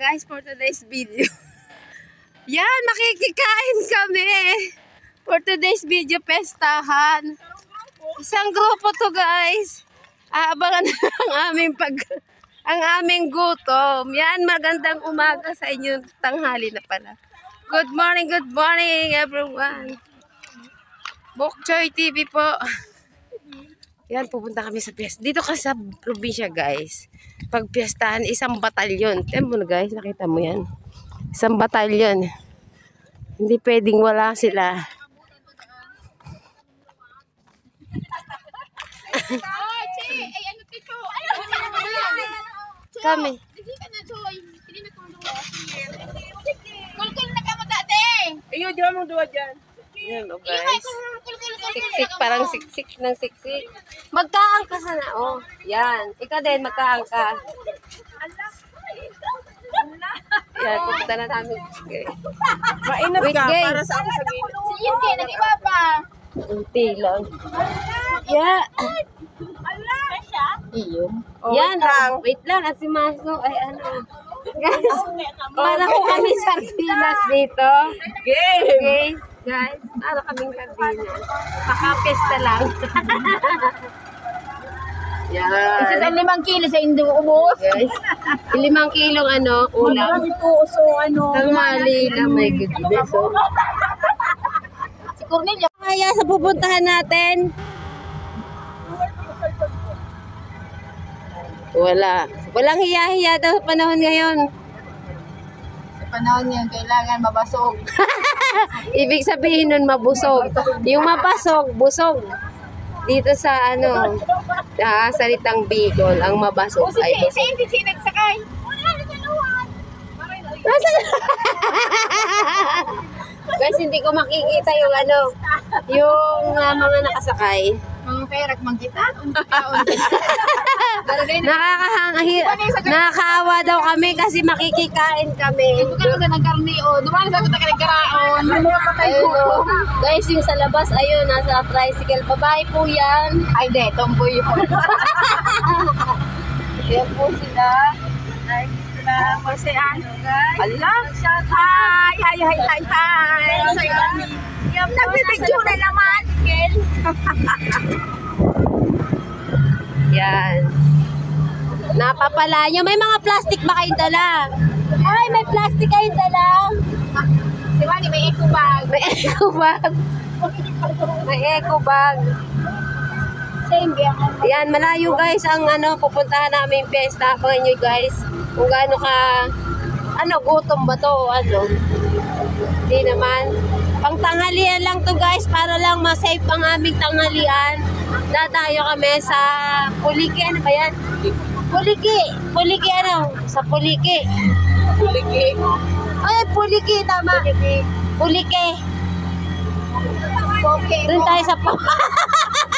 guys for today's video. Yan, makikikain kami. For today's video, pestahan. Isang grupo to guys. Aabangan ang aming gutom. Yan, magandang umaga sa inyo. Tanghali na pala. Good morning everyone. Bokchoy TV po. Yan, pupunta kami sa piyesta. Dito ka sa probinsya guys. Pag piyestahan, isang batalyon. Tignan mo na guys, nakita mo yan. Isang batalyon. Hindi pwedeng wala sila. Kami. Kulkul na ka mo dati. Iyo, di mo duwa dyan. Yan o guys. Siksik, parang siksik ng siksik. Magkaang ka sana. Oh, yan. Ikaw din, magkaang ka. Yan, pupunta na namin. Mainat Wait, ka, guys. para sa ako sa gilid. Sige, nag-iba pa. Unti lang. Yeah. Iyo. Oh, Yan, wait lang. wait lang. At si Maso, ay ano. Guys, para ko kami sardinas dito. Game! Okay, guys, para kaming sardinas. Makapesta lang. Isa sa Yan. 5 kilo sa Indo ubos. Guys, 5 kilong ano, ulam. Ito, so ano. Tanghali na, my goodness. Oh. Si Cornelia. Kaya sa pupuntahan natin, walang hiya-hiya daw sa panahon ngayon. Sa panahon niya, kailangan mabasog. Ibig sabihin nun mabusog. Yung mapasog, busog. Dito sa ano, sa salitang Bicol, ang mabasog ay busog. Si nagsakay. Nasaan? Guys, hindi ko makikita yung ano, yung mga nakasakay. Mga perak man kita. Nakakaawa daw kami kasi makikikain kami. Kaya ka nagkarni o. Dumaan sa kita karaon. Ayun, oh. Guys, yung sa labas, ayun, nasa tricycle. Babae po yan. Ay, de, tomboy po. Yan po sila. Ay, sila kasi ano, guys. Allah. Hi. Nagbibigyo na naman. Yan. Napapala nyo. May mga plastic ba kayong dala? Ay, may plastic kayong dala. Si Wani, may eco bag. May eco bag. May eco bag. Same yan. Yan, malayo guys ang ano, pupuntahan namin yung piyesta. Abangan nyo guys. Kung gaano ka, ano, gutom ba to o ano. Hindi naman. Pang tanghalian lang to guys, para lang ma-save ang aming tanghalian. Dadayo kami sa Puliki. Ano ba yan? Puliki ano? Sa Puliki. Ay, Puliki, tama. Puliki. Poke Doon mo. tayo sa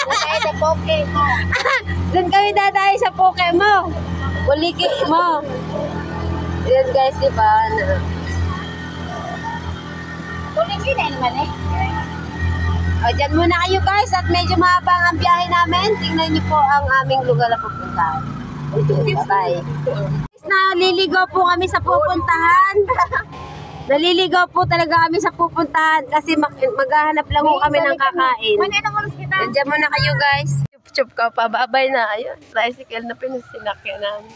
Kaya na poke mo. Doon kami dadayo sa Poke mo. Puliki mo. Yan guys, di ba? Puliki na naman eh. O, dyan muna kayo guys at medyo mahabang ang biyahe namin. Tingnan niyo po ang aming lugar na pupuntahan. Bye. Naliligaw po kami sa pupuntahan. Naliligaw po talaga kami sa pupuntahan kasi maghahanap lang po kami ng kakain. Mani na ulos kita. Diyan muna kayo guys. Chup ka pa, babay na. Ayun, tricycle na pinasinakyan namin.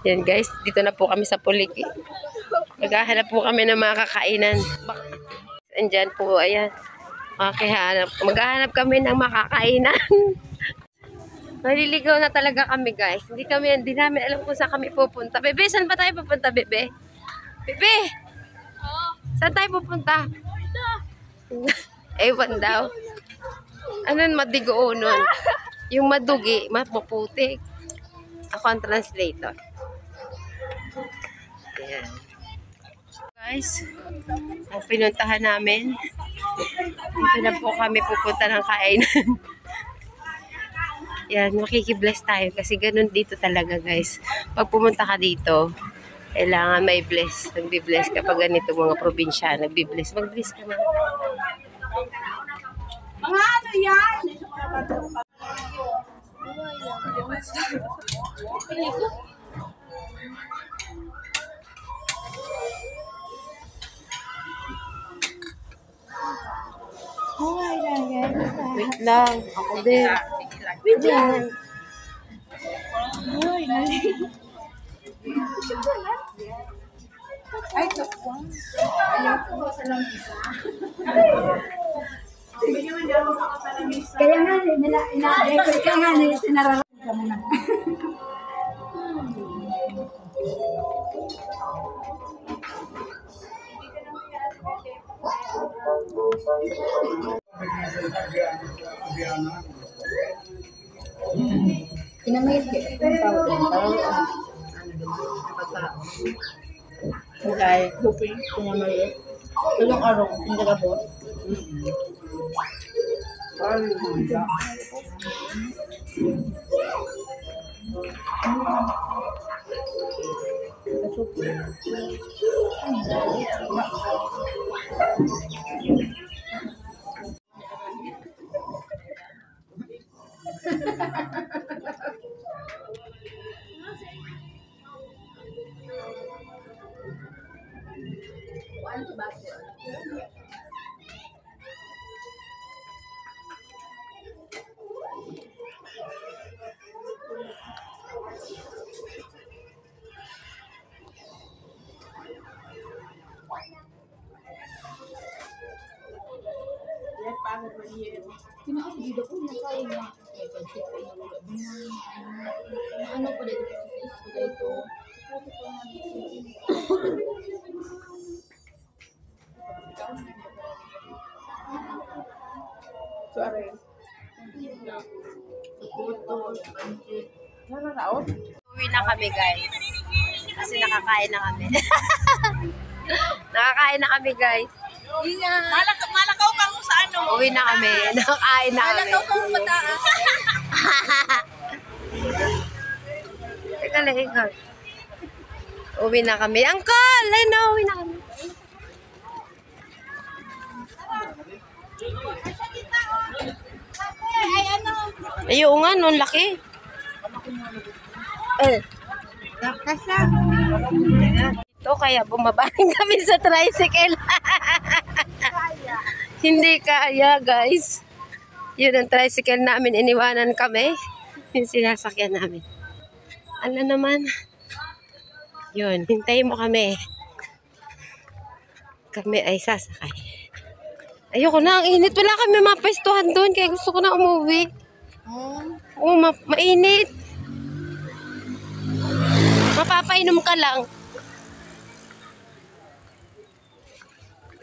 Yan guys, dito na po kami sa Puliki. Maghahanap po kami ng mga kakainan. Andyan po, ayan. Maghahanap kami ng makakainan. Naliligaw na talaga kami guys. Hindi namin alam kung saan kami pupunta. Bebe, saan ba tayo pupunta, Bebe? Bebe! Saan tayo pupunta? Ewan daw. Anong madigo nun? Yung madugi, mapuputik. Ako ang translator. Ayan. Guys, ang pinuntahan namin. Dito na po kami pupunta ng kainan. Yan, makikibless tayo kasi ganun dito talaga guys. Pag pumunta ka dito, kailangan may bless. Nagbi-bless kapag ganito mga probinsya. Nagbi-bless. Mag-bless ka na. Mga ano yan? Wait lang. Ako din. Wait lang. Ay, ito po. Ayaw ko sa lamisa. Kaya nga, ina-record ka nga, sinaralan ka mo na. Inamayit ka. Okay, hoping kung ano yun. Tulong araw, hindi ka po. Pinakabida ko na kayo na. Ano pa dito? Dito. Sorry. Nanaraot? Uwi na kami, guys. Kasi nakakain na kami. Nakakain na kami, guys. Malakaw ka mo sa ano? Uwi na kami. Nakakain na kami. Malakaw ka mo mataas. Teka lang, ikaw. Uwi na kami. Uncle! Ay, no, uwi na kami. Ayun nga, nun laki. Ito kaya bumaba rin kami sa tricycle. Hindi kaya, guys. Yun ang tricycle namin. Iniwanan kami. Yung sinasakyan namin. Ano naman? Yun, hintayin mo kami. Kami ay sasakay. Ayoko na, ang init. Wala kami mapwestuhan doon, kaya gusto ko na umuwi. Oo, mainit. Mapapainom ka lang.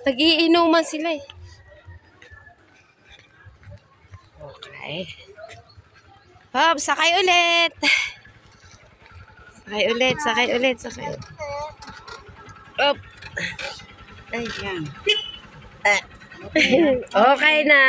Nag-iinuman sila eh. Okay. Hop, sakay ulit. Sakay ulit, sakay ulit, sakay ulit. Hop. Ayan. Okay na.